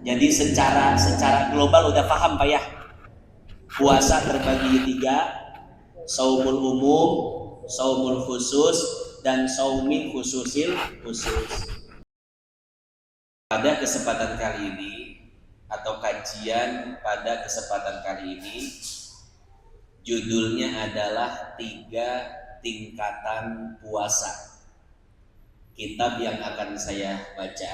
Jadi secara global udah paham Pak ya. Puasa terbagi tiga, saumul umum, saumul khusus, dan saumi khususil khusus. Pada kesempatan kali ini atau kajian pada kesempatan kali ini judulnya adalah 3 tingkatan puasa. Kitab yang akan saya baca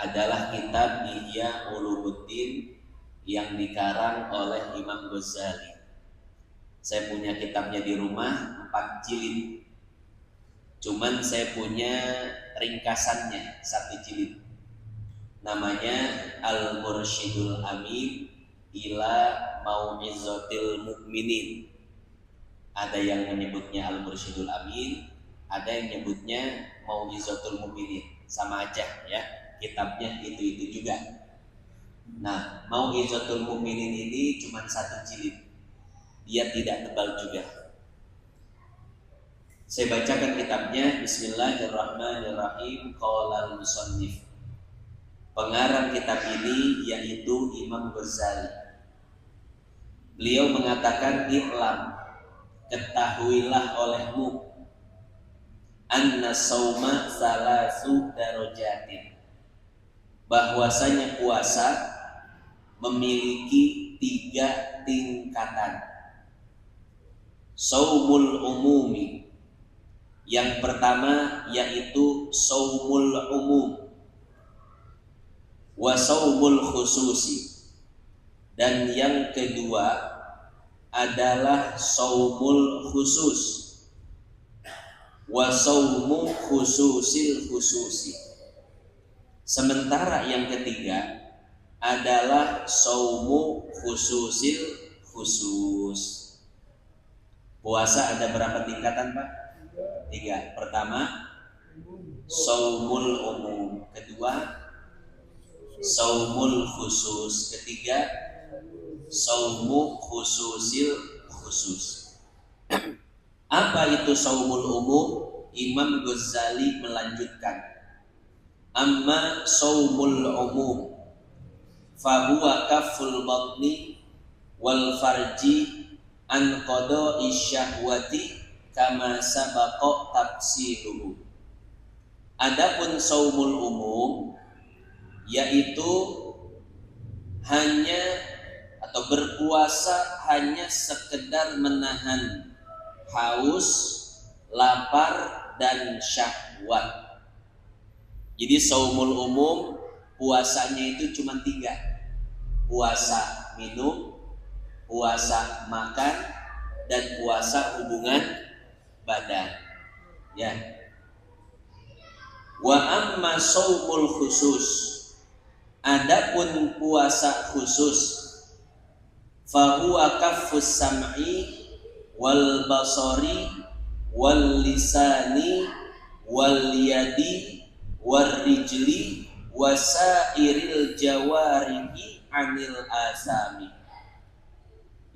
adalah kitab Ihya Ulumuddin yang dikarang oleh Imam Ghazali. Saya punya kitabnya di rumah 4 jilid. Cuman saya punya ringkasannya 1 jilid. Namanya Al-Mursyidul Amin ila Mau'izatil Mukminin. Ada yang menyebutnya Al-Mursyidul Amin, ada yang menyebutnya Mau'izatul Mukminin. Sama aja ya, kitabnya itu juga. Nah, Mau'izatul Mukminin ini cuma 1 jilid. Dia tidak tebal juga. Saya bacakan kitabnya. Bismillahirrahmanirrahim. Qala al-musannif. Pengarang kitab ini yaitu Imam Ghazali. Beliau mengatakan, "I'lam, ketahuilah olehmu, anna sauma salasu darajatin, bahwasanya puasa memiliki 3 tingkatan. Saumul umumi, yang pertama yaitu saumul umum, wa saumul khususi, dan yang kedua adalah saumul khusus, wa saumu khususil khususi. Sementara yang ketiga adalah saumu khususil khusus." Puasa ada berapa tingkatan Pak? 3. Pertama saumul umum, kedua saumul khusus, ketiga saumu khususil khusus. Apa itu saumul umum? Imam Ghazali melanjutkan, amma saumul umum fahuwa kaful batni wal farji an qada'i syahwati kama sabaqa tafsiluhu. Adapun saumul umum yaitu hanya atau berpuasa hanya sekedar menahan haus, lapar, dan syahwat. Jadi saumul umum puasanya itu cuma 3. Puasa minum, puasa makan, dan puasa hubungan badan. Ya. Wa amma saumul khusus, adapun puasa khusus, fahuwa kaffus sam'i wal basari wal lisani wal yadi wal rijli wasairil jawarihi anil asami,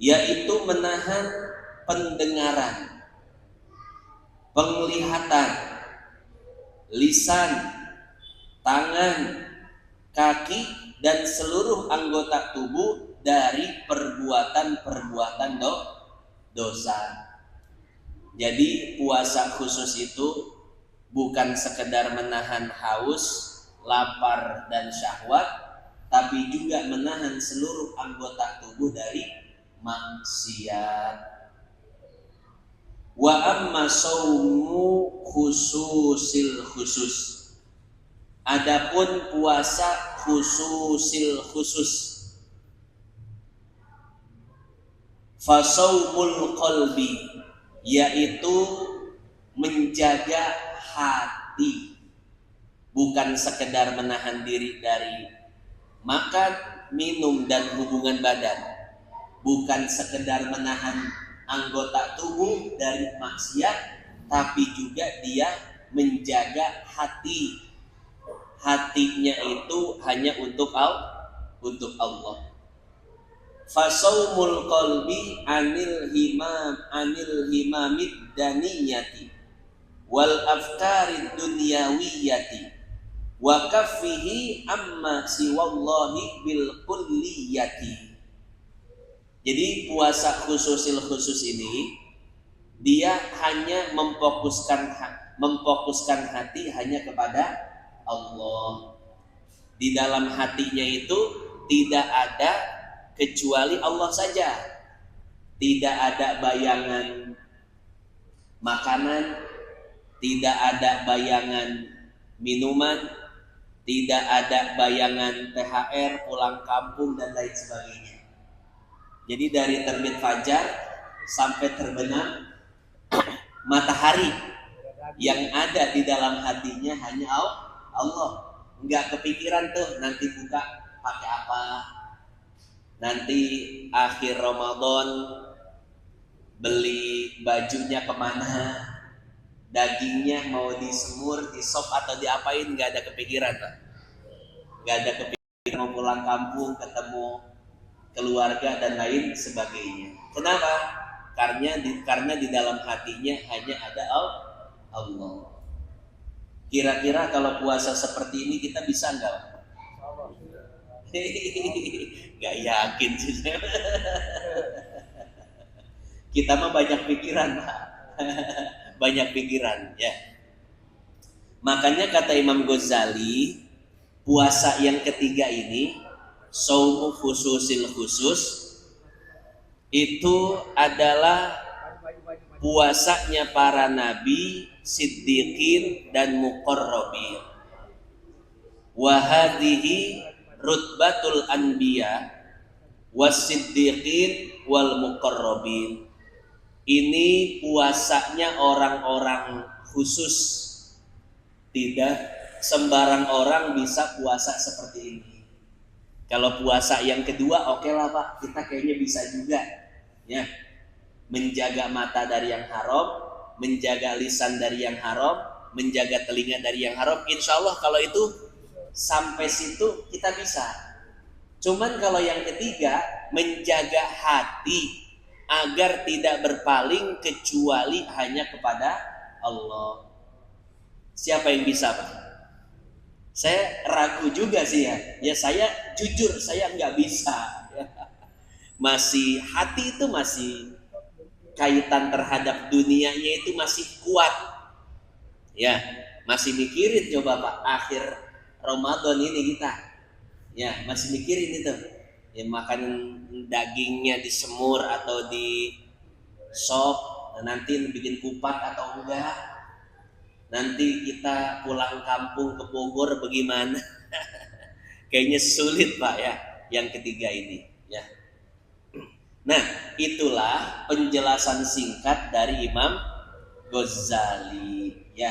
yaitu menahan pendengaran, penglihatan, lisan, tangan, kaki, dan seluruh anggota tubuh dari perbuatan-perbuatan dosa. Jadi puasa khusus itu bukan sekedar menahan haus, lapar, dan syahwat, tapi juga menahan seluruh anggota tubuh dari maksiat. Wa amma saumu khususil khusus, adapun puasa khususil khusus, fasaumul qalbi, yaitu menjaga hati, bukan sekedar menahan diri dari makan, minum, dan hubungan badan, bukan sekedar menahan anggota tubuh dari maksiat, tapi juga dia menjaga hati. Hatinya itu hanya untuk Allah. Fasaumul qalbi anil himamid daniyati wal afkarid dunyawiyati wa kaffihi amma siwallahi bil kulliyati. Jadi puasa khusus ini dia hanya memfokuskan hati hanya kepada Allah. Di dalam hatinya itu tidak ada kecuali Allah saja. Tidak ada bayangan makanan, tidak ada bayangan minuman, tidak ada bayangan THR, pulang kampung dan lain sebagainya. Jadi dari terbit fajar sampai terbenam matahari, yang ada di dalam hatinya hanya Allah. Enggak kepikiran tuh nanti buka pakai apa, nanti akhir Ramadan beli bajunya kemana, dagingnya mau disemur, di sop atau diapain, nggak ada kepikiran Pak. Nggak ada kepikiran mau pulang kampung ketemu keluarga dan lain sebagainya. Kenapa? Karena di dalam hatinya hanya ada Allah. Kira-kira kalau puasa seperti ini kita bisa nggak? Nggak yakin sih. Kita mah banyak pikiran, Pak. Banyak pikiran, ya. Makanya kata Imam Ghazali, puasa yang ketiga ini, shaumu khususil khusus, itu adalah puasanya para nabi, siddiqin dan muqarrabin. Wa hadhihi rutbatul anbiya was-siddiqin wal muqarrabin. Ini puasanya orang-orang khusus. Tidak sembarang orang bisa puasa seperti ini. Kalau puasa yang kedua oke lah Pak, kita kayaknya bisa juga, ya. Menjaga mata dari yang haram, menjaga lisan dari yang haram, menjaga telinga dari yang haram. Insya Allah kalau itu sampai situ kita bisa. Cuman kalau yang ketiga, menjaga hati agar tidak berpaling kecuali hanya kepada Allah. Siapa yang bisa Pak? Saya ragu juga sih ya. Ya saya jujur saya nggak bisa. Masih hati itu masih kaitan terhadap dunianya itu masih kuat. Ya, masih mikirin coba Pak akhir Ramadan ini kita. Ya, masih mikirin itu. Ya makan dagingnya disemur atau di sop, nanti bikin kupat atau enggak, nanti kita pulang kampung ke Bogor bagaimana. Kayaknya sulit Pak ya yang ketiga ini ya. Nah itulah penjelasan singkat dari Imam Ghazali ya.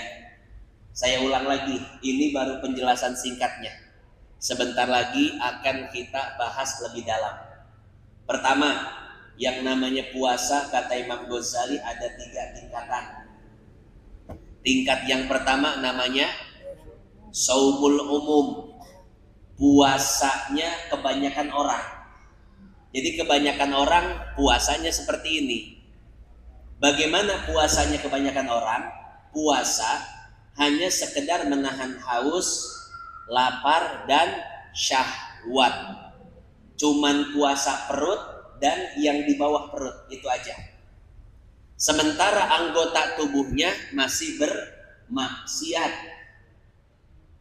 Saya ulang lagi, ini baru penjelasan singkatnya. Sebentar lagi akan kita bahas lebih dalam. Pertama, yang namanya puasa kata Imam Ghazali ada 3 tingkatan. Tingkat yang pertama namanya shaumul umum, puasanya kebanyakan orang. Jadi kebanyakan orang puasanya seperti ini. Bagaimana puasanya kebanyakan orang? Puasa hanya sekedar menahan haus, lapar dan syahwat. Cuman puasa perut dan yang di bawah perut itu aja. Sementara anggota tubuhnya masih bermaksiat.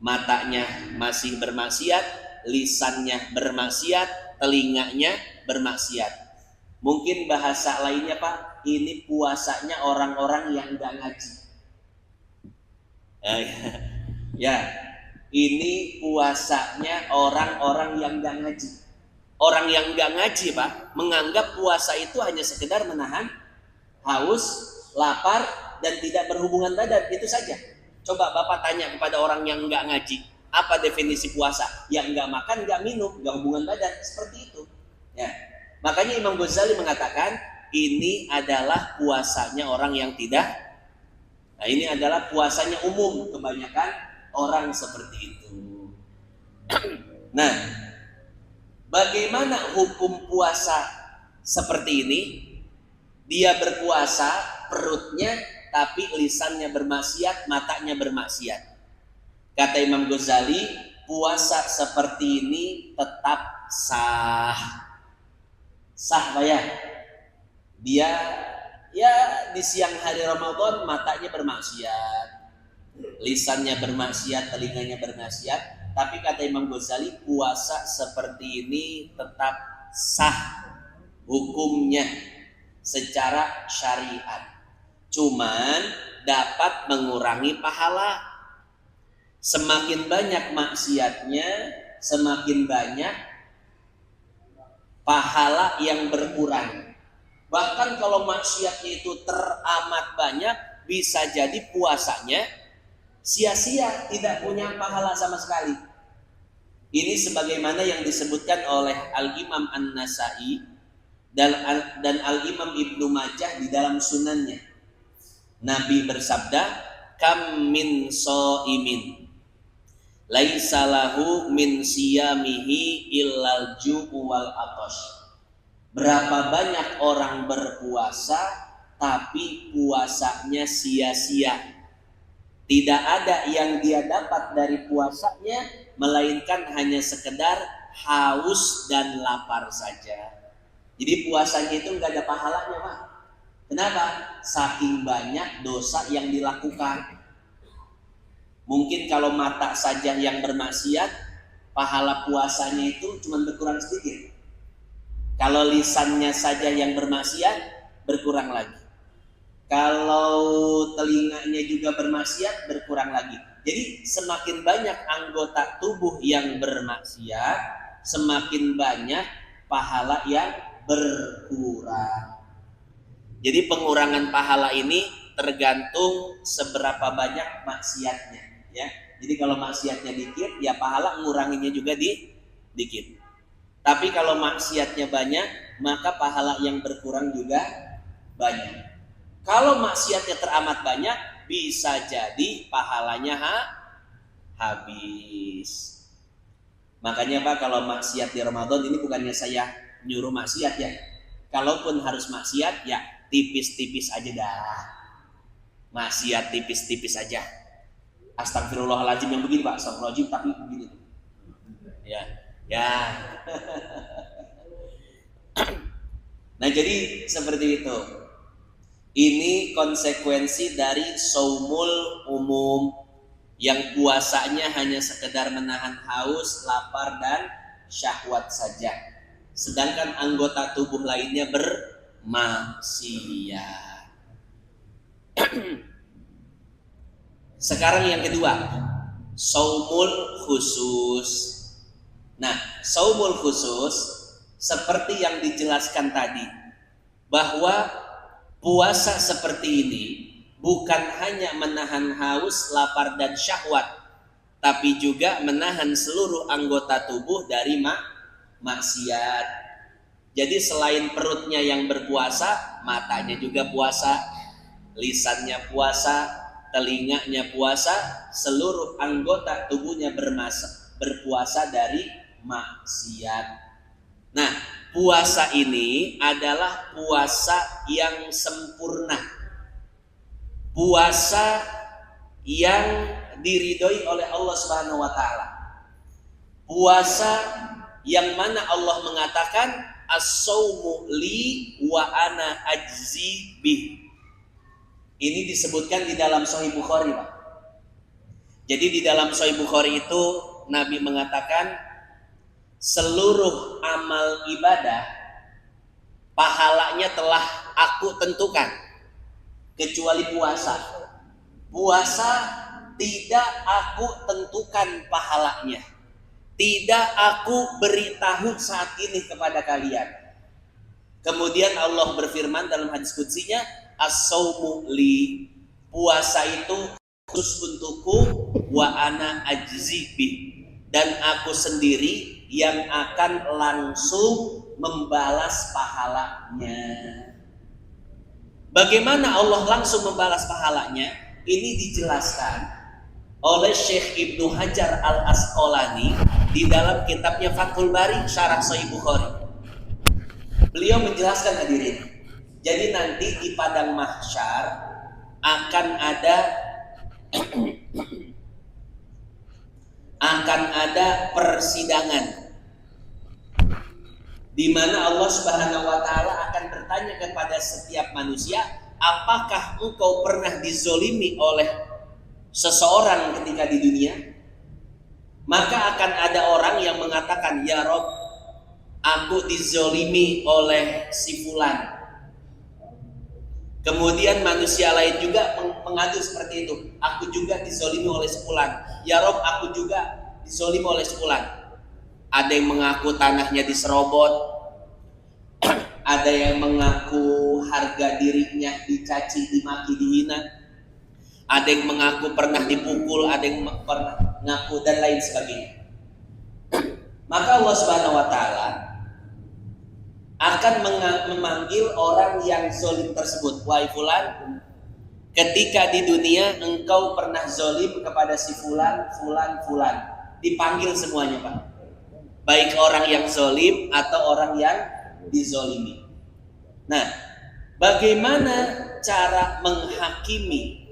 Matanya masih bermaksiat, lisannya bermaksiat, telinganya bermaksiat. Mungkin bahasa lainnya Pak, ini puasanya orang-orang yang enggak ngaji. Ya. Ini puasanya orang-orang yang gak ngaji. Orang yang gak ngaji Pak, menganggap puasa itu hanya sekedar menahan haus, lapar, dan tidak berhubungan badan. Itu saja. Coba Bapak tanya kepada orang yang gak ngaji, apa definisi puasa? Yang gak makan, gak minum, gak hubungan badan. Seperti itu ya. Makanya Imam Ghazali mengatakan ini adalah puasanya orang yang tidak. Nah ini adalah puasanya umum, kebanyakan orang seperti itu. Nah, bagaimana hukum puasa seperti ini? Dia berpuasa perutnya tapi lisannya bermaksiat, matanya bermaksiat. Kata Imam Ghazali, puasa seperti ini tetap sah. Sah Pak ya? Dia ya di siang hari Ramadan matanya bermaksiat, lisannya bermaksiat, telinganya bermaksiat, tapi kata Imam Ghazali puasa seperti ini tetap sah hukumnya secara syariat. Cuman dapat mengurangi pahala. Semakin banyak maksiatnya, semakin banyak pahala yang berkurang. Bahkan kalau maksiatnya itu teramat banyak, bisa jadi puasanya sia-sia, tidak punya pahala sama sekali. Ini sebagaimana yang disebutkan oleh Al-Imam An-Nasai dan Al-Imam Ibnu Majah di dalam sunannya. Nabi bersabda, kam min shaimin laisa lahu min siyamihi illal ju'u wal atash. Berapa banyak orang berpuasa tapi puasanya sia-sia. Tidak ada yang dia dapat dari puasanya melainkan hanya sekedar haus dan lapar saja. Jadi puasanya itu nggak ada pahalanya, Pak. Kenapa? Saking banyak dosa yang dilakukan. Mungkin kalau mata saja yang bermaksiat, pahala puasanya itu cuma berkurang sedikit. Kalau lisannya saja yang bermaksiat, berkurang lagi. Kalau telinganya juga bermaksiat, berkurang lagi. Jadi semakin banyak anggota tubuh yang bermaksiat, semakin banyak pahala yang berkurang. Jadi pengurangan pahala ini tergantung seberapa banyak maksiatnya, ya. Jadi kalau maksiatnya dikit, ya pahala nguranginnya juga dikit. Tapi kalau maksiatnya banyak, maka pahala yang berkurang juga banyak. Kalau maksiatnya teramat banyak, bisa jadi pahalanya habis. Makanya Pak, kalau maksiat di Ramadan ini bukannya saya nyuruh maksiat ya. Kalaupun harus maksiat, ya tipis-tipis aja dah. Maksiat tipis-tipis aja. Astagfirullahaladzim yang begini Pak, astagfirullahaladzim tapi begini. Ya. Nah jadi seperti itu. Ini konsekuensi dari saumul umum yang puasanya hanya sekedar menahan haus, lapar dan syahwat saja. Sedangkan anggota tubuh lainnya bermaksiat. Sekarang yang kedua, saumul khusus. Nah, saumul khusus seperti yang dijelaskan tadi, bahwa puasa seperti ini bukan hanya menahan haus, lapar dan syahwat, tapi juga menahan seluruh anggota tubuh dari maksiat. Jadi selain perutnya yang berpuasa, matanya juga puasa, lisannya puasa, telinganya puasa, seluruh anggota tubuhnya berpuasa dari maksiat. Nah, puasa ini adalah puasa yang sempurna. Puasa yang diridhoi oleh Allah Subhanahu wa taala. Puasa yang mana Allah mengatakan as-saumu li wa ana ajzi bih. Ini disebutkan di dalam Sahih Bukhari, Pak. Jadi di dalam Sahih Bukhari itu Nabi mengatakan seluruh amal ibadah pahalanya telah aku tentukan kecuali puasa. Puasa tidak aku tentukan pahalanya. Tidak aku beritahu saat ini kepada kalian. Kemudian Allah berfirman dalam hadis qudsinya, as-saumu li, puasa itu khusus untukku, wa ana ajzi bih, dan aku sendiri yang akan langsung membalas pahalanya. Bagaimana Allah langsung membalas pahalanya? Ini dijelaskan oleh Syekh Ibnu Hajar Al-Asqalani di dalam kitabnya Fathul Bari Syarah Sahih Bukhari. Beliau menjelaskan hadirin. Jadi nanti di padang mahsyar akan ada akan ada persidangan di mana Allah Subhanahu wa taala akan bertanya kepada setiap manusia, apakah engkau pernah dizolimi oleh seseorang ketika di dunia? Maka akan ada orang yang mengatakan, ya Rob, aku dizolimi oleh si fulan. Kemudian manusia lain juga mengadu seperti itu, aku juga dizolimi oleh si fulan. Ya Rob, aku juga dizolimi oleh si fulan. Ada yang mengaku tanahnya diserobot, ada yang mengaku harga dirinya dicaci, dimaki, dihina, ada yang mengaku pernah dipukul, ada yang pernah mengaku dan lain sebagainya. Maka Allah Subhanahu wa taala akan memanggil orang yang zolim tersebut. Wahai fulan, ketika di dunia engkau pernah zolim kepada si fulan, fulan. Dipanggil semuanya, Pak. Baik orang yang zolim atau orang yang dizolimi. Nah, bagaimana cara menghakimi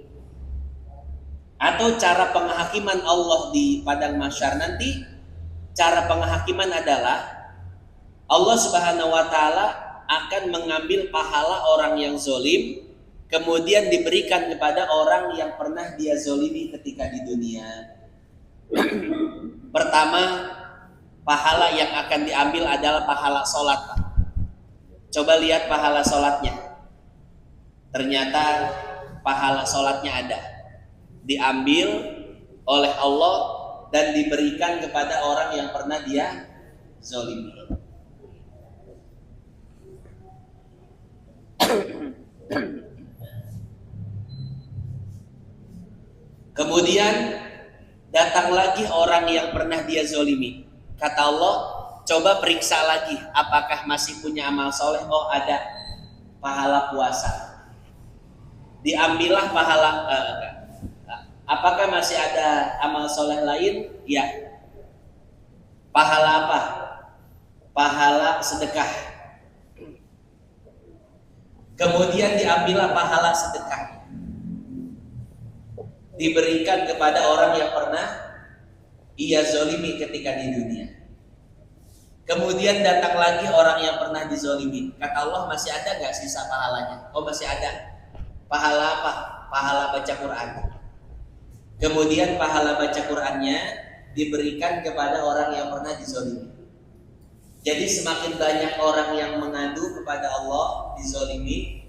atau cara penghakiman Allah di padang mahsyar nanti? Cara penghakiman adalah Allah Subhanahu wa taala akan mengambil pahala orang yang zolim, kemudian diberikan kepada orang yang pernah dia zolimi ketika di dunia. Pertama, pahala yang akan diambil adalah pahala sholat, Pak. Coba lihat pahala sholatnya. Ternyata pahala sholatnya ada, diambil oleh Allah dan diberikan kepada orang yang pernah dia zolimi. Kemudian datang lagi orang yang pernah dia zolimi. Kata Allah, coba periksa lagi apakah masih punya amal soleh. Oh, ada, pahala puasa. Diambillah pahala. Apakah masih ada amal soleh lain? Ya. Pahala apa? Pahala sedekah. Kemudian diambillah pahala sedekah, diberikan kepada orang yang pernah ia zolimi ketika di dunia. Kemudian datang lagi orang yang pernah dizolimi. Kata Allah, masih ada nggak sisa pahalanya? Oh, masih ada. Pahala apa? Pahala baca Quran. Kemudian pahala baca Qurannya diberikan kepada orang yang pernah dizolimi. Jadi semakin banyak orang yang mengadu kepada Allah dizolimi,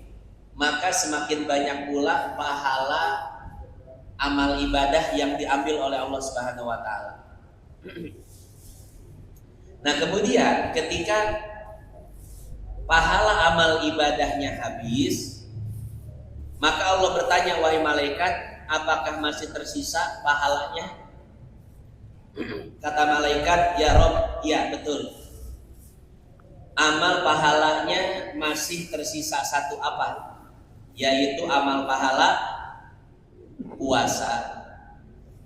maka semakin banyak pula pahala amal ibadah yang diambil oleh Allah Subhanahu wa taala. Nah, kemudian ketika pahala amal ibadahnya habis, maka Allah bertanya, wahai malaikat, apakah masih tersisa pahalanya? Kata malaikat, ya Rob, ya betul. Amal pahalanya masih tersisa satu apa? Yaitu amal pahala puasa.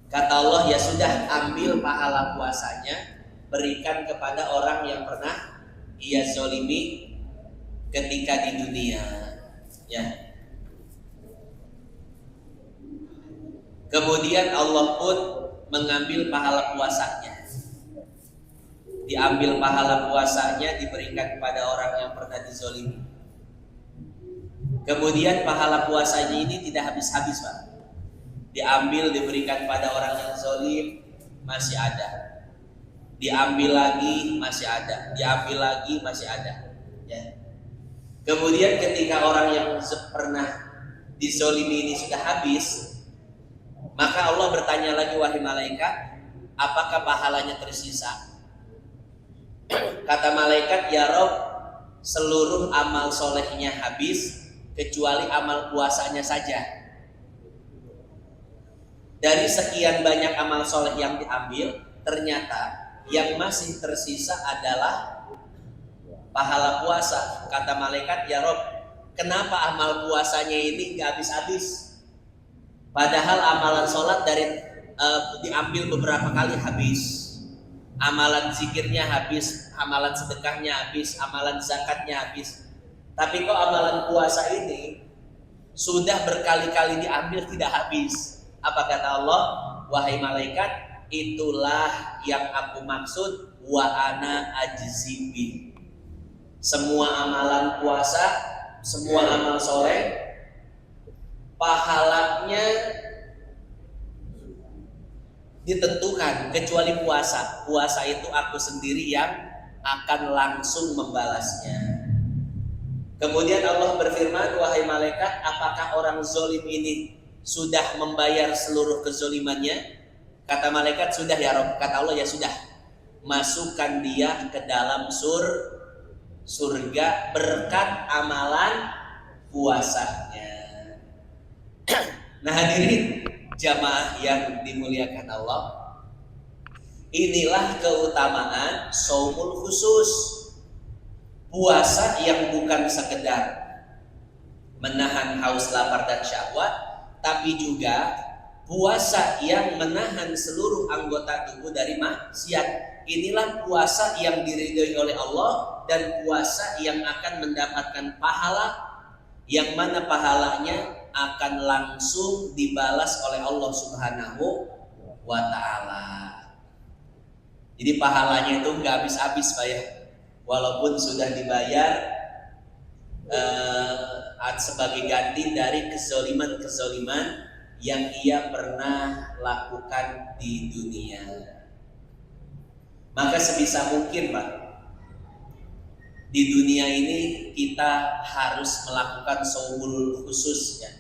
Kata Allah, ya sudah, ambil pahala puasanya, berikan kepada orang yang pernah ia zolimi ketika di dunia. Ya. Kemudian Allah pun mengambil pahala puasanya. Diambil pahala puasanya, diberikan kepada orang yang pernah dizolimi. Kemudian pahala puasanya ini tidak habis-habis, Pak. Diambil, diberikan pada orang yang zolim, masih ada. Diambil lagi, masih ada. Diambil lagi, masih ada. Ya. Kemudian ketika orang yang pernah dizolimi ini sudah habis, maka Allah bertanya lagi, wahai malaikat, apakah pahalanya tersisa? Kata malaikat, ya Rob, seluruh amal solehnya habis kecuali amal puasanya saja. Dari sekian banyak amal soleh yang diambil, ternyata yang masih tersisa adalah pahala puasa. Kata malaikat, ya Rob, kenapa amal puasanya ini gak habis-habis? Padahal amalan sholat diambil beberapa kali habis. Amalan zikirnya habis, amalan sedekahnya habis, amalan zakatnya habis. Tapi kok amalan puasa ini sudah berkali-kali diambil tidak habis. Apa kata Allah? Wahai malaikat, itulah yang aku maksud wa ana ajzibi. Semua amalan puasa, semua amal sore, pahalanya ditentukan kecuali puasa. Puasa itu aku sendiri yang akan langsung membalasnya. Kemudian Allah berfirman, wahai malaikat, apakah orang zolim ini sudah membayar seluruh kezolimannya? Kata malaikat, sudah ya Rabb. Kata Allah, ya sudah. Masukkan dia ke dalam surga berkat amalan puasanya. Nah hadirin jamaah yang dimuliakan Allah, inilah keutamaan shaumul khusus. Puasa yang bukan sekedar menahan haus, lapar, dan syahwat, tapi juga puasa yang menahan seluruh anggota tubuh dari maksiat. Inilah puasa yang diridhoi oleh Allah dan puasa yang akan mendapatkan pahala, yang mana pahalanya akan langsung dibalas oleh Allah Subhanahu wa ta'ala. Jadi pahalanya itu nggak habis-habis Pak ya. Walaupun sudah dibayar sebagai ganti dari kezoliman-kezoliman yang ia pernah lakukan di dunia. Maka sebisa mungkin Pak, di dunia ini kita harus melakukan shaumul khusus ya.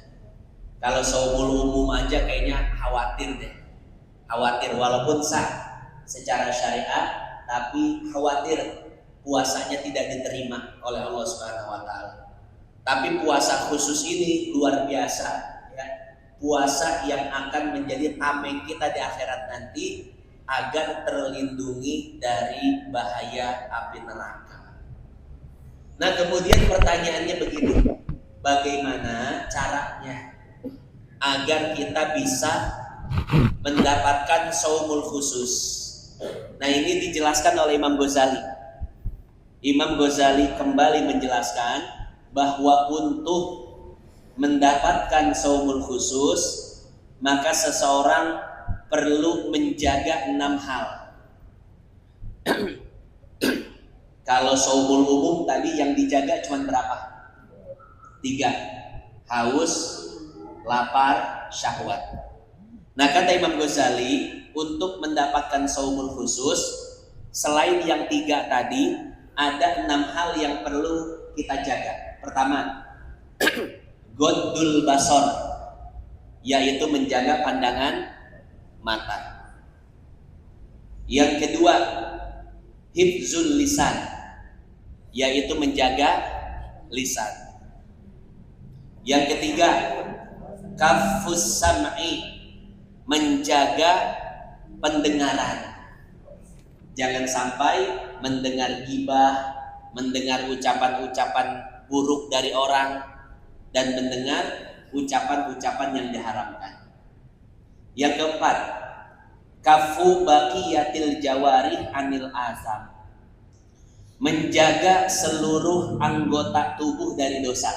Kalau shaumul umum aja kayaknya khawatir deh. Khawatir walaupun sah secara syariat, tapi khawatir puasanya tidak diterima oleh Allah Subhanahu wa taala. Tapi puasa khusus ini luar biasa ya. Puasa yang akan menjadi tameng kita di akhirat nanti agar terlindungi dari bahaya api neraka. Nah, kemudian pertanyaannya begini. Bagaimana caranya agar kita bisa mendapatkan shaumul khusus? Nah, ini dijelaskan oleh Imam Ghazali. Imam Ghazali kembali menjelaskan bahwa untuk mendapatkan shaumul khusus maka seseorang perlu menjaga 6 hal. Kalau shaumul umum tadi yang dijaga cuma berapa? 3. Haus, lapar, syahwat. Nah kata Imam Ghazali, untuk mendapatkan shaumul khusus selain yang 3 tadi, ada 6 hal yang perlu kita jaga. Pertama, Ghaddul basar, yaitu menjaga pandangan mata. Yang kedua, hifzul lisan, yaitu menjaga lisan. Yang ketiga, kafus sam'i, menjaga pendengaran. Jangan sampai mendengar gibah, mendengar ucapan-ucapan buruk dari orang, dan mendengar ucapan-ucapan yang diharamkan. Yang keempat, kafu baqiyatil jawarih anil azam, menjaga seluruh anggota tubuh dari dosa.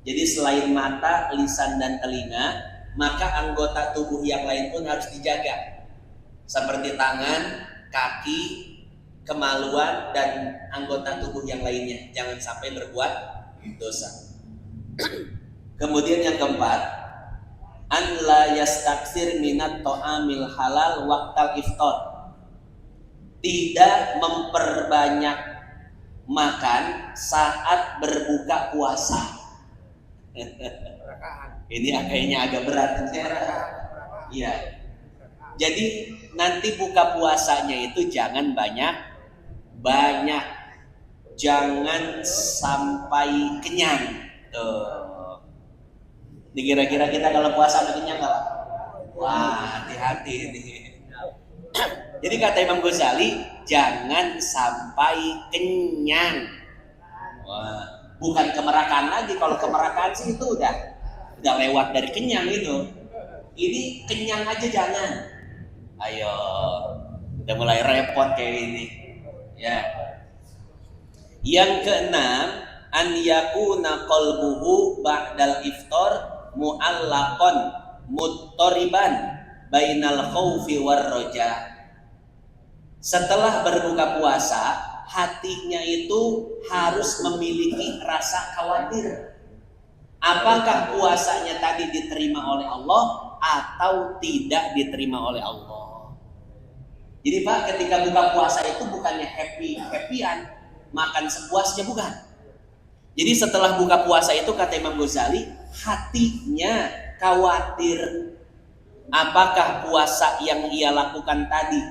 Jadi selain mata, lisan, dan telinga, maka anggota tubuh yang lain pun harus dijaga. Seperti tangan, kaki, kemaluan, dan anggota tubuh yang lainnya. Jangan sampai berbuat dosa. Kemudian yang keempat, an la yastaksir minat to'amil halal waqtal iftar, tidak memperbanyak makan saat berbuka puasa. Ini kayaknya agak berat. Iya. Jadi nanti buka puasanya itu jangan banyak, jangan sampai kenyang. Tuh. Ini kira-kira kita kalau puasa kenyang nggak? Wah, hati-hati ini. Jadi kata Imam Ghazali, jangan sampai kenyang. Wah, bukan kemerakan lagi. Kalau kemerakan sih itu udah lewat dari kenyang itu. Ini kenyang aja jangan. Ayo, udah mulai repot kayak ini. Ya. Yang keenam, an yakuna qalbuhu ba'dal iftar mu'allaqan muttariban bainal khaufi war roja. Setelah berbuka puasa, hatinya itu harus memiliki rasa khawatir. Apakah puasanya tadi diterima oleh Allah atau tidak diterima oleh Allah? Jadi Pak, ketika buka puasa itu bukannya happy-happyan, makan sepuasnya, bukan. Jadi setelah buka puasa itu kata Imam Ghazali, hatinya khawatir. Apakah puasa yang ia lakukan tadi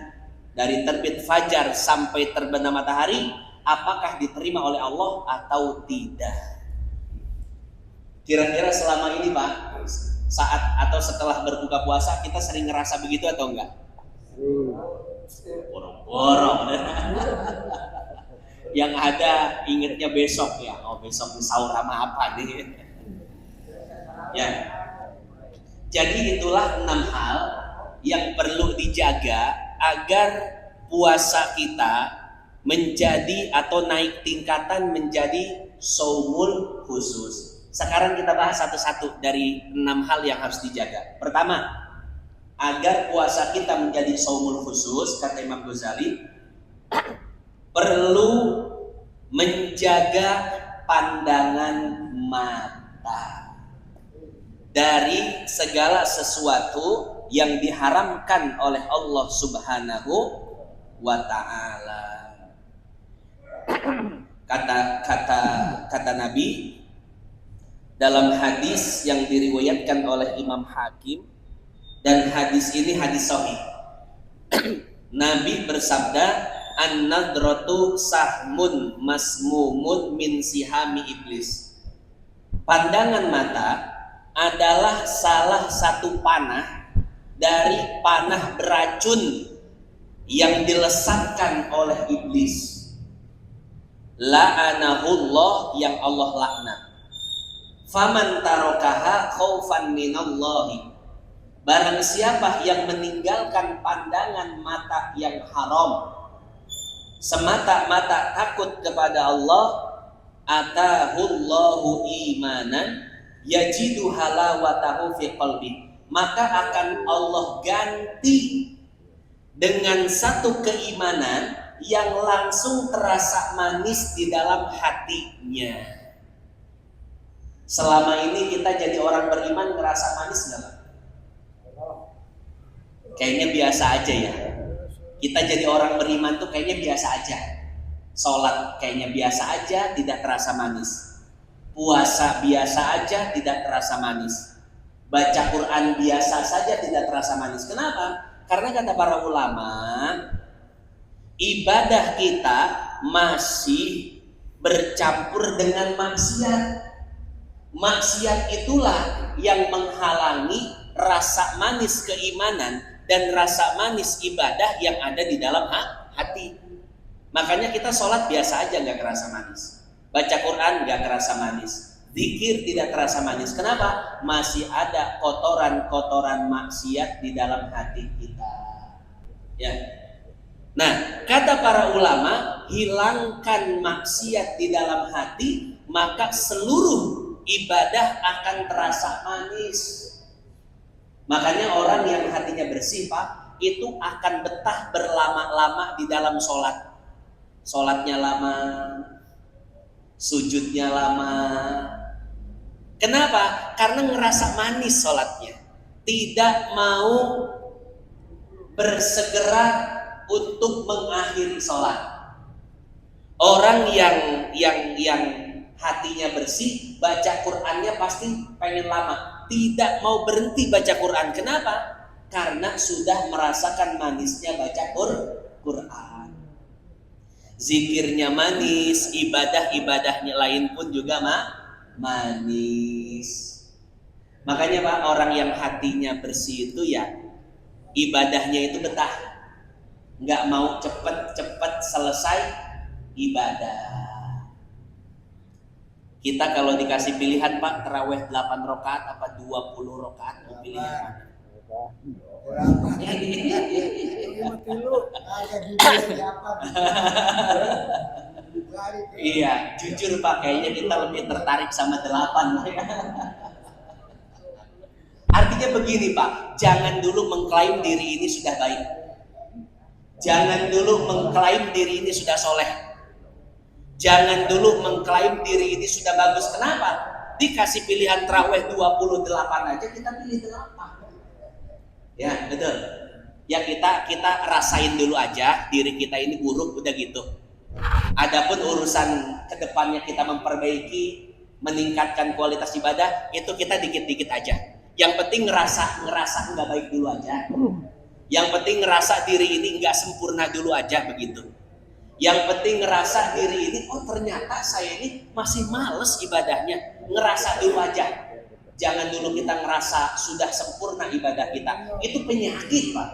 dari terbit fajar sampai terbenam matahari, apakah diterima oleh Allah atau tidak? Kira-kira selama ini Pak, saat atau setelah berbuka puasa kita sering ngerasa begitu atau enggak? Borong-borong. Yang ada ingetnya besok ya, besok sahur sama apa nih? Ya. Jadi itulah 6 hal yang perlu dijaga agar puasa kita menjadi atau naik tingkatan menjadi shaumul khusus. Sekarang kita bahas satu-satu dari 6 hal yang harus dijaga. Pertama, agar puasa kita menjadi shaumul khusus, kata Imam Ghazali, perlu menjaga pandangan mata dari segala sesuatu yang diharamkan oleh Allah Subhanahu wa ta'ala. Kata Nabi dalam hadis yang diriwayatkan oleh Imam Hakim, dan hadis ini hadis sahih. Nabi bersabda, an-nadratu sahmun masmumun min sihami iblis. Pandangan mata adalah salah satu panah dari panah beracun yang dilesatkan oleh iblis. La'anahullah, yang Allah laknat. Faman tarokaha khaufan minallahi. Barang siapa yang meninggalkan pandangan mata yang haram semata-mata takut kepada Allah, atahullahu imanan yajidu halawatahu fi qalbi, maka akan Allah ganti dengan satu keimanan yang langsung terasa manis di dalam hatinya. Selama ini kita jadi orang beriman ngerasa manis nggak? Kayaknya biasa aja ya. Kita jadi orang beriman tuh kayaknya biasa aja. Sholat kayaknya biasa aja, tidak terasa manis. Puasa biasa aja, tidak terasa manis. Baca Quran biasa saja, tidak terasa manis. Kenapa? Karena kata para ulama, ibadah kita masih bercampur dengan maksiat. Maksiat itulah yang menghalangi rasa manis keimanan dan rasa manis ibadah yang ada di dalam hati. Makanya kita sholat biasa aja gak kerasa manis, baca Quran gak kerasa manis, zikir tidak terasa manis. Kenapa? Masih ada kotoran-kotoran maksiat di dalam hati kita. Ya. Nah, kata para ulama, hilangkan maksiat di dalam hati, maka seluruh ibadah akan terasa manis. Makanya orang yang hatinya bersih Pak, itu akan betah berlama-lama di dalam sholat. Sholatnya lama, sujudnya lama. Kenapa? Karena ngerasa manis sholatnya. Tidak mau bersegera untuk mengakhiri sholat. Orang yang hatinya bersih, baca Qur'annya pasti pengen lama, tidak mau berhenti baca Qur'an. Kenapa? Karena sudah merasakan manisnya baca Qur'an. Zikirnya manis, ibadah-ibadahnya lain pun juga manis. Makanya Pak, orang yang hatinya bersih itu ya ibadahnya itu betah, nggak mau cepet-cepet selesai ibadah. Kita kalau dikasih pilihan Pak, terawih 8 rakaat apa 20 rakaat, mau pilih yang mana? Iya, jujur Pak, kayaknya kita lebih tertarik sama 8. Artinya begini Pak, jangan dulu mengklaim diri ini sudah baik. Jangan dulu mengklaim diri ini sudah soleh. Jangan dulu mengklaim diri ini sudah bagus. Kenapa? Dikasih pilihan tarawih 28 aja kita pilih 8. Ya betul. Ya kita rasain dulu aja diri kita ini buruk, udah gitu. Adapun urusan kedepannya kita memperbaiki, meningkatkan kualitas ibadah, itu kita dikit-dikit aja. Yang penting ngerasa nggak baik dulu aja. Yang penting ngerasa diri ini nggak sempurna dulu aja begitu. Yang penting ngerasa diri ini, oh ternyata saya ini masih males ibadahnya. Ngerasa dulu aja. Jangan dulu kita ngerasa sudah sempurna ibadah kita. Itu penyakit Pak.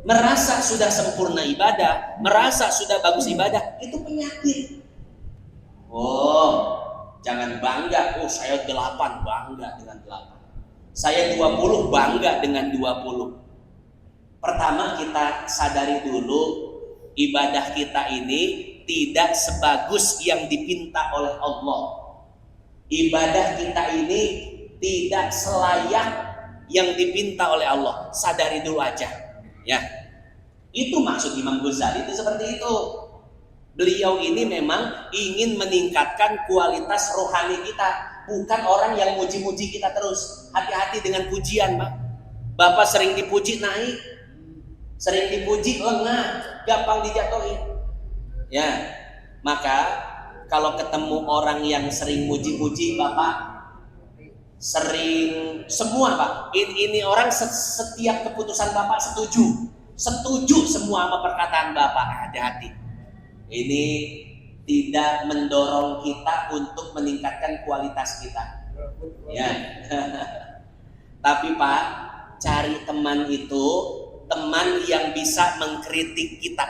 Merasa sudah sempurna ibadah, merasa sudah bagus ibadah, itu penyakit. Oh, jangan bangga. Oh saya 8, bangga dengan 8. Saya 20, bangga dengan 20. Pertama kita sadari dulu, ibadah kita ini tidak sebagus yang dipinta oleh Allah. Ibadah kita ini tidak selayak yang dipinta oleh Allah. Sadari dulu aja, ya. Itu maksud Imam Ghazali itu seperti itu. Beliau ini memang ingin meningkatkan kualitas rohani kita, bukan orang yang muji-muji kita terus. Hati-hati dengan pujian, Pak. Bapak sering dipuji naik, sering dipuji lengah, gampang dijatuhin. Ya, maka kalau ketemu orang yang sering muji-muji Bapak, sering semua Pak, ini orang setiap keputusan Bapak setuju semua sama perkataan Bapak, hati-hati. Ini tidak mendorong kita untuk meningkatkan kualitas kita. Ya. Tapi Pak, cari teman itu, teman yang bisa mengkritik kita,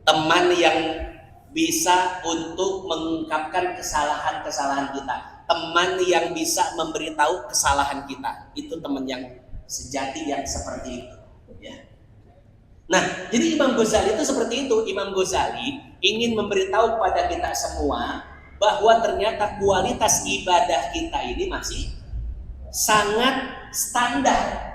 teman yang bisa untuk mengungkapkan kesalahan-kesalahan kita, teman yang bisa memberitahu kesalahan kita. Itu teman yang sejati, yang seperti itu, ya. Nah, jadi Imam Ghazali itu seperti itu. Imam Ghazali ingin memberitahu kepada kita semua bahwa ternyata kualitas ibadah kita ini masih sangat standar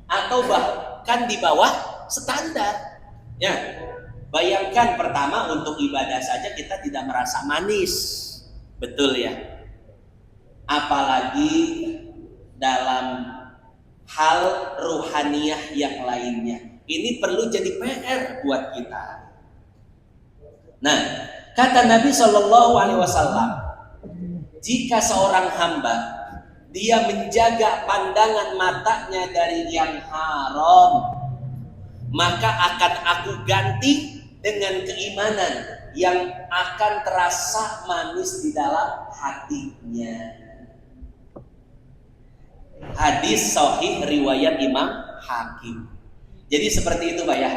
atau bahkan di bawah standar. Ya, bayangkan pertama untuk ibadah saja kita tidak merasa manis, betul ya? Apalagi dalam hal ruhaniyah yang lainnya. Ini perlu jadi PR buat kita. Nah, kata Nabi Shallallahu Alaihi Wasallam, jika seorang hamba dia menjaga pandangan matanya dari yang haram, maka akan aku ganti dengan keimanan yang akan terasa manis di dalam hatinya. Hadis sahih riwayat Imam Hakim. Jadi seperti itu Pak ya.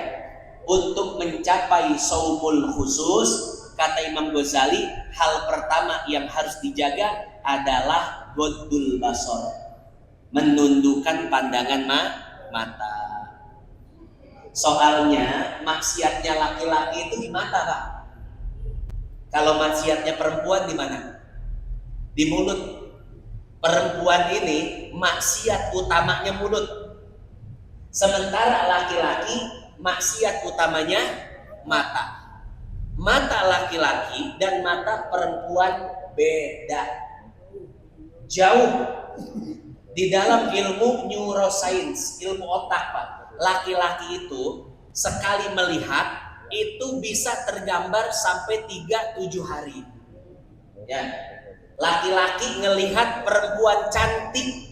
Untuk mencapai saumul khusus, kata Imam Ghazali, hal pertama yang harus dijaga adalah ghaddul basar, menundukkan pandangan mata. Soalnya maksiatnya laki-laki itu di mata Pak. Kalau maksiatnya perempuan di mana? Di mulut. Perempuan ini maksiat utamanya mulut. Sementara laki-laki maksiat utamanya mata. Mata laki-laki dan mata perempuan beda. Jauh. Di dalam ilmu neuroscience, ilmu otak Pak, laki-laki itu sekali melihat itu bisa tergambar sampai 3-7 hari. Ya. Laki-laki ngelihat perempuan cantik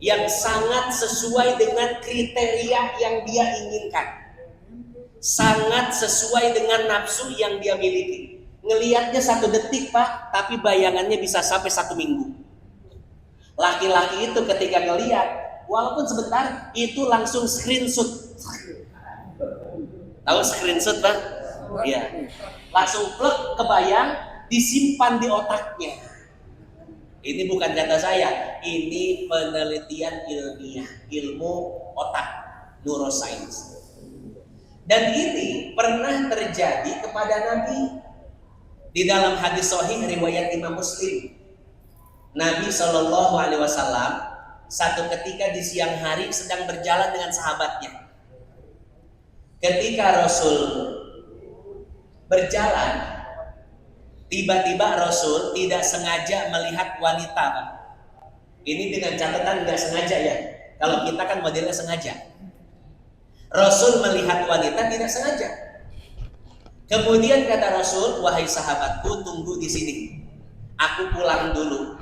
yang sangat sesuai dengan kriteria yang dia inginkan, sangat sesuai dengan nafsu yang dia miliki. Ngelihatnya 1 detik Pak, tapi bayangannya bisa sampai 1 minggu. Laki-laki itu ketika ngelihat, walaupun sebentar, itu langsung screenshot. Tahu screenshot Pak? Iya. Langsung plek kebayang, disimpan di otaknya. Ini bukan kata saya, ini penelitian ilmiah, ilmu otak, neuroscience. Dan ini pernah terjadi kepada Nabi. Di dalam hadis sahih riwayat Imam Muslim, Nabi Shallallahu Alaihi Wasallam satu ketika di siang hari sedang berjalan dengan sahabatnya. Ketika Rasul berjalan, tiba-tiba Rasul tidak sengaja melihat wanita, Pak. Ini dengan catatan nggak sengaja ya. Kalau kita kan modelnya sengaja. Rasul melihat wanita tidak sengaja. Kemudian kata Rasul, wahai sahabatku, tunggu di sini. Aku pulang dulu.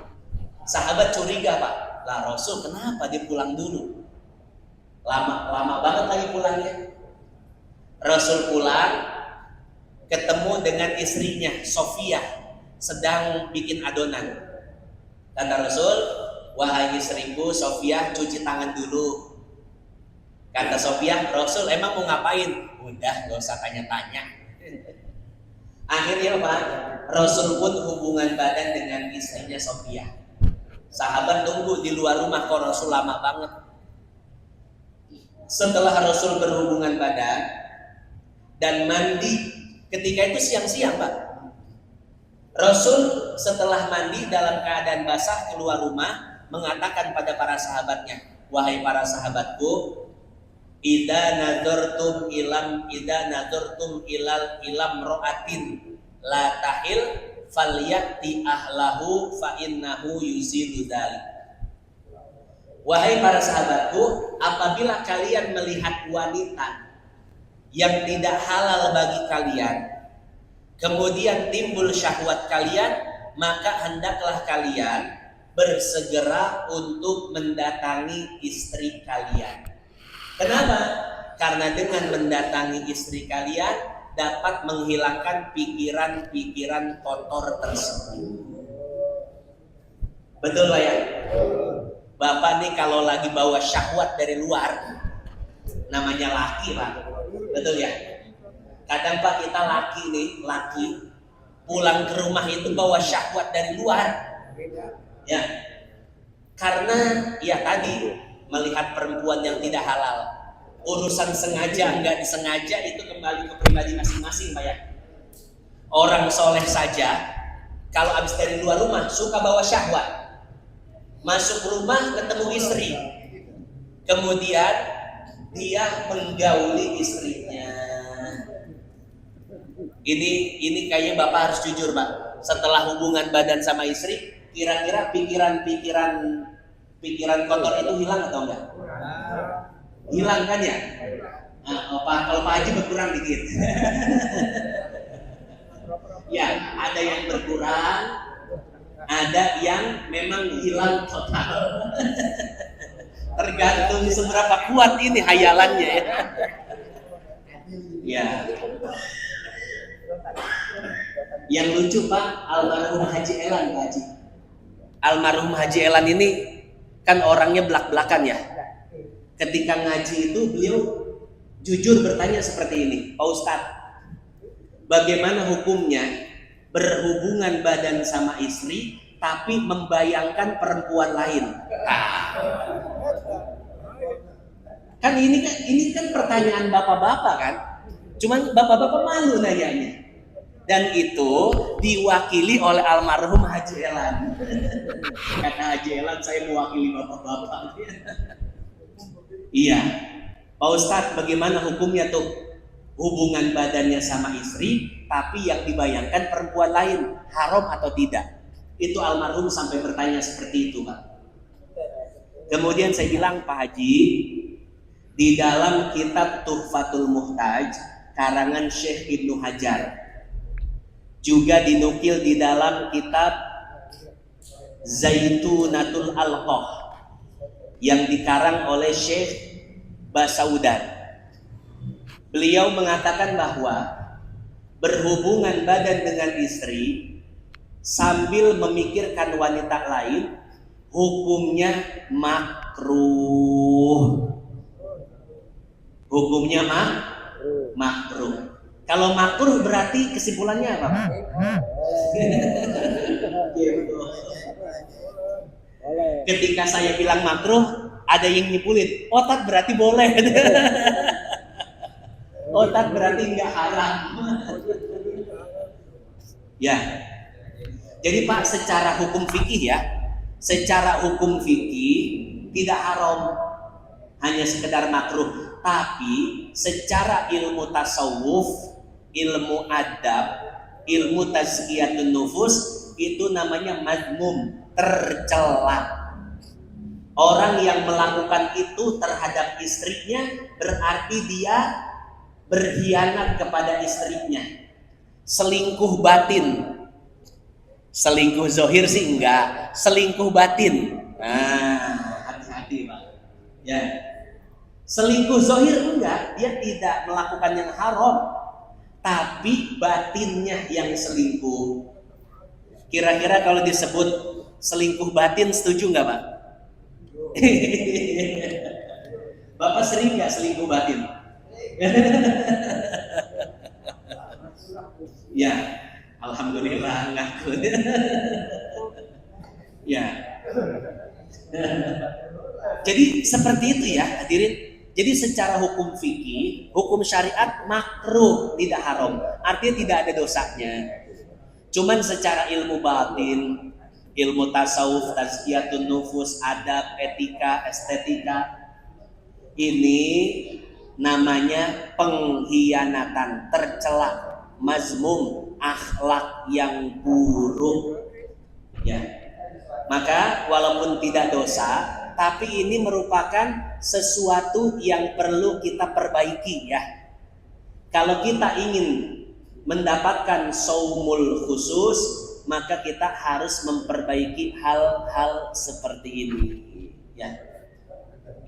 Sahabat curiga, Pak. Lah Rasul kenapa dia pulang dulu? Lama banget lagi pulangnya. Rasul pulang, ketemu dengan istrinya Sofia sedang bikin adonan. Kata Rasul, wahai istriku Sofia, cuci tangan dulu. Kata Sofia, Rasul emang mau ngapain? Udah, gak usah tanya-tanya. Akhirnya Pak, Rasul pun hubungan badan dengan istrinya Sofia. Sahabat tunggu di luar rumah, kok Rasul lama banget. Setelah Rasul berhubungan badan dan mandi, ketika itu siang-siang, Pak. Rasul setelah mandi dalam keadaan basah keluar rumah, mengatakan pada para sahabatnya, wahai para sahabatku, idza nadartum ilal ro'atin la tahil falyati ahlahu fa innahu yuzilu dzalik. Wahai para sahabatku, apabila kalian melihat wanita yang tidak halal bagi kalian, kemudian timbul syahwat kalian, maka hendaklah kalian bersegera untuk mendatangi istri kalian. Kenapa? Karena dengan mendatangi istri kalian dapat menghilangkan pikiran-pikiran kotor tersebut. Betul Pak ya? Bapak nih kalau lagi bawa syahwat dari luar, namanya laki Pak. Betul ya? Kadang Pak kita laki pulang ke rumah itu bawa syahwat dari luar. Ya. Karena ya tadi melihat perempuan yang tidak halal. Urusan sengaja enggak disengaja itu kembali ke pribadi masing-masing Pak ya. Orang soleh saja kalau habis dari luar rumah suka bawa syahwat. Masuk rumah ketemu istri. Kemudian dia menggauli istrinya. Ini kayaknya Bapak harus jujur Pak. Setelah hubungan badan sama istri, kira-kira pikiran kotor itu hilang atau enggak? Hilang kan ya? Nah, kalau Pak Haji berkurang dikit. Ya, ada yang berkurang, ada yang memang hilang total. Tergantung seberapa kuat ini hayalannya ya. Ya. Yang lucu Pak, almarhum Haji Elan Pak Haji. Almarhum Haji Elan ini kan orangnya belak-belakan ya. Ketika ngaji itu beliau jujur bertanya seperti ini, Pak Ustadz, bagaimana hukumnya berhubungan badan sama istri tapi membayangkan perempuan lain? Kan ini kan pertanyaan bapak-bapak kan? Cuman bapak-bapak malu nanyanya. Dan itu diwakili oleh almarhum Haji Elan. Kata Haji Elan, saya mewakili bapak-bapak. Iya, Pak Ustadz, bagaimana hukumnya tuh hubungan badannya sama istri, tapi yang dibayangkan perempuan lain, haram atau tidak? Itu almarhum sampai bertanya seperti itu, Pak. Kemudian saya bilang, Pak Haji, di dalam kitab Tuhfatul Muhtaj, karangan Syekh Ibnu Hajar, juga dinukil di dalam kitab Zaitunatul Alqah yang dikarang oleh Syekh Basaudan. Beliau mengatakan bahwa berhubungan badan dengan istri sambil memikirkan wanita lain hukumnya makruh. Hukumnya makruh. Kalau makruh berarti kesimpulannya apa? Ketika saya bilang makruh, ada yang nyipulin, otak berarti boleh. Otak berarti nggak haram. Ya. Jadi Pak, secara hukum fikih ya, secara hukum fikih tidak haram, hanya sekedar makruh. Tapi secara ilmu tasawuf, ilmu adab, ilmu tazkiyatun nufus, itu namanya mazmum, tercela. Orang yang melakukan itu terhadap istrinya berarti dia berkhianat kepada istrinya. Selingkuh batin. Selingkuh zohir sih enggak, selingkuh batin. Nah, hati-hati Pak. Ya. Selingkuh zohir enggak, dia tidak melakukan yang haram, tapi batinnya yang selingkuh. Kira-kira kalau disebut selingkuh batin, setuju nggak Pak? Bapak sering nggak selingkuh batin? Ya, alhamdulillah ngaku. Ya. Jadi seperti itu ya hadirin. Jadi secara hukum fikih, hukum syariat makruh, tidak haram. Artinya tidak ada dosanya. Cuman secara ilmu batin, ilmu tasawuf, tazkiyatun nufus, adab, etika, estetika, ini namanya pengkhianatan, tercela, mazmum, akhlak yang buruk. Ya. Maka walaupun tidak dosa, tapi ini merupakan sesuatu yang perlu kita perbaiki ya. Kalau kita ingin mendapatkan saumul khusus, maka kita harus memperbaiki hal-hal seperti ini ya.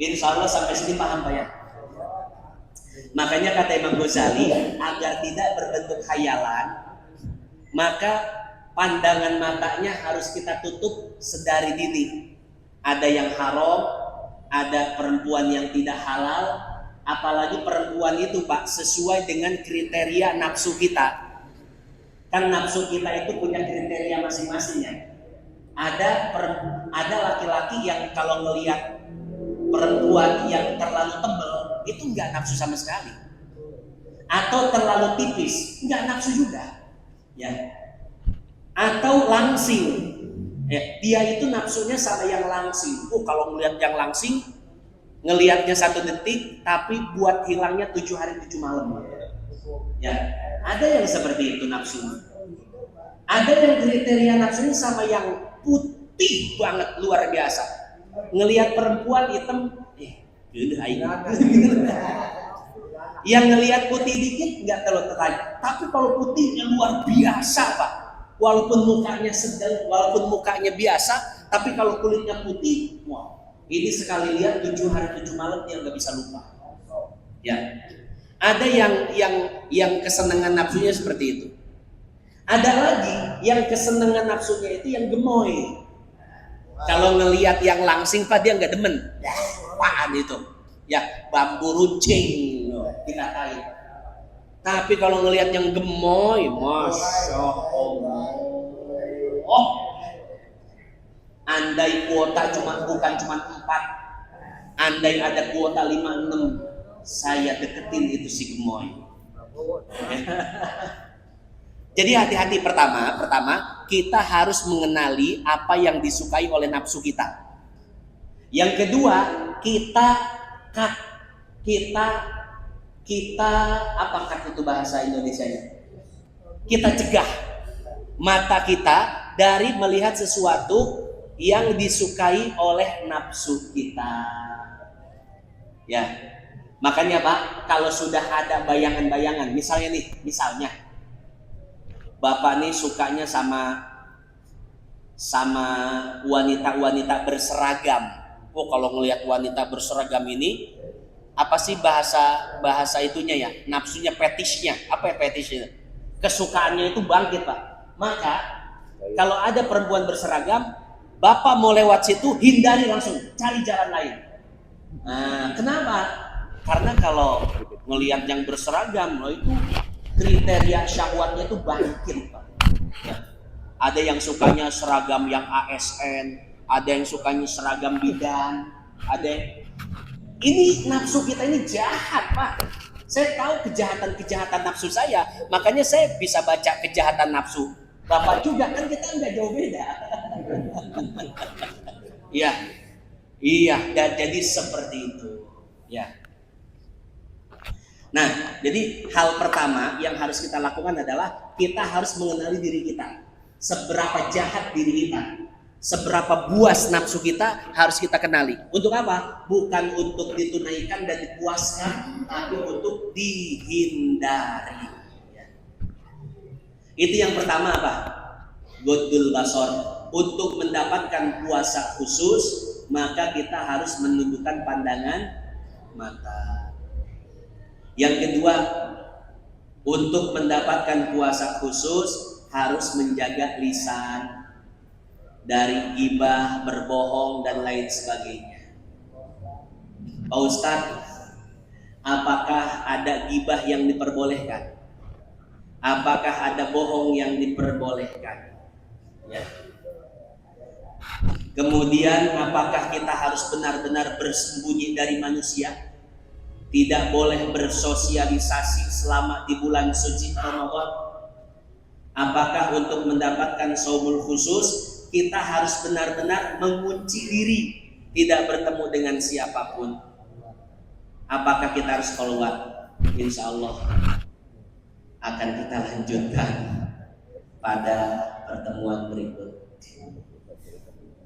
Insya Allah sampai sini paham Pak ya. Makanya kata Imam Ghazali, agar tidak berbentuk khayalan, maka pandangan matanya harus kita tutup sedari dini. Ada yang haram, ada perempuan yang tidak halal, apalagi perempuan itu Pak sesuai dengan kriteria nafsu kita. Kan nafsu kita itu punya kriteria masing-masing ya. Ada laki-laki yang kalau ngelihat perempuan yang terlalu tebal itu nggak nafsu sama sekali, atau terlalu tipis nggak nafsu juga, ya. Atau langsing, ya, dia itu nafsunya sama yang langsing. Kalau ngelihat yang langsing, ngelihatnya 1 detik, tapi buat hilangnya 7 hari 7 malam. Ya, ada yang seperti itu nafsu. Ada yang kriteria nafsunya sama yang putih banget luar biasa. Ngelihat perempuan hitam, yang ngelihat putih dikit nggak terlalu tertarik. Tapi kalau putihnya luar biasa Pak, walaupun mukanya sedang, walaupun mukanya biasa, tapi kalau kulitnya putih, wah, ini sekali lihat 7 hari 7 malam dia nggak bisa lupa. Ya. Ada yang kesenangan nafsunya seperti itu. Ada lagi yang kesenangan nafsunya itu yang gemoy. Kalau ngelihat yang langsing Pak dia nggak demen. Ya, apaan itu? Ya, bambu runcing dikatain. Tapi kalau ngelihat yang gemoy, masya Allah. Oh, andai kuota bukan cuma 4, andai ada kuota 5, 6, saya deketin itu si gemoy. Jadi hati-hati. Pertama kita harus mengenali apa yang disukai oleh nafsu kita. Yang kedua, kita apa kat itu bahasa Indonesianya? Kita cegah mata kita dari melihat sesuatu yang disukai oleh nafsu kita. Ya. Makanya Pak, kalau sudah ada bayangan-bayangan, misalnya Bapak nih sukanya sama wanita-wanita berseragam. Kalau ngelihat wanita berseragam ini, apa sih bahasa itunya ya? Nafsunya, fetishnya. Apa ya fetishnya? Kesukaannya itu bangkit Pak. Maka kalau ada perempuan berseragam, Bapak mau lewat situ, hindari langsung, cari jalan lain. Nah, kenapa? Karena kalau ngelihat yang berseragam, itu kriteria syahwatnya itu bangkit Pak. Ya. Ada yang sukanya seragam yang ASN, ada yang sukanya seragam bidan, ini nafsu kita ini jahat Pak. Saya tahu kejahatan nafsu saya, makanya saya bisa baca kejahatan nafsu Bapak juga, kan kita nggak jauh beda. Ya. Iya, dan jadi seperti itu. Ya. Nah, jadi hal pertama yang harus kita lakukan adalah kita harus mengenali diri kita. Seberapa jahat diri kita, seberapa buas nafsu kita harus kita kenali. Untuk apa? Bukan untuk ditunaikan dan dipuaskan, tapi untuk dihindari. Ya. Itu yang pertama apa? Godul basor. Untuk mendapatkan puasa khusus, maka kita harus menundukkan pandangan mata. Yang kedua, untuk mendapatkan puasa khusus harus menjaga lisan dari gibah, berbohong dan lain sebagainya. Pak Ustadz, apakah ada gibah yang diperbolehkan? Apakah ada bohong yang diperbolehkan? Ya. Kemudian apakah kita harus benar-benar bersembunyi dari manusia? Tidak boleh bersosialisasi selama di bulan suci Ramadan. Apakah untuk mendapatkan shaumul khusus kita harus benar-benar mengunci diri, tidak bertemu dengan siapapun? Apakah kita harus keluar? Insya Allah akan kita lanjutkan pada pertemuan berikut.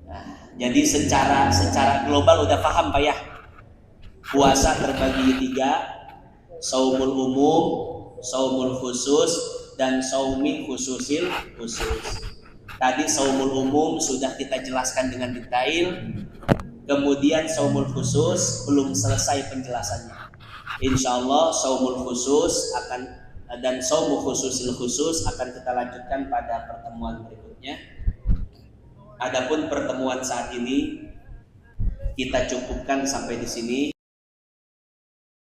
Nah, jadi secara global udah paham Pak ya? Puasa terbagi 3, shaumul umum, shaumul khusus, dan shaumi khususil khusus. Tadi shaumul umum sudah kita jelaskan dengan detail. Kemudian shaumul khusus belum selesai penjelasannya. Insya Allah shaumul khusus dan shaumu khususil khusus akan kita lanjutkan pada pertemuan berikutnya. Adapun pertemuan saat ini kita cukupkan sampai di sini.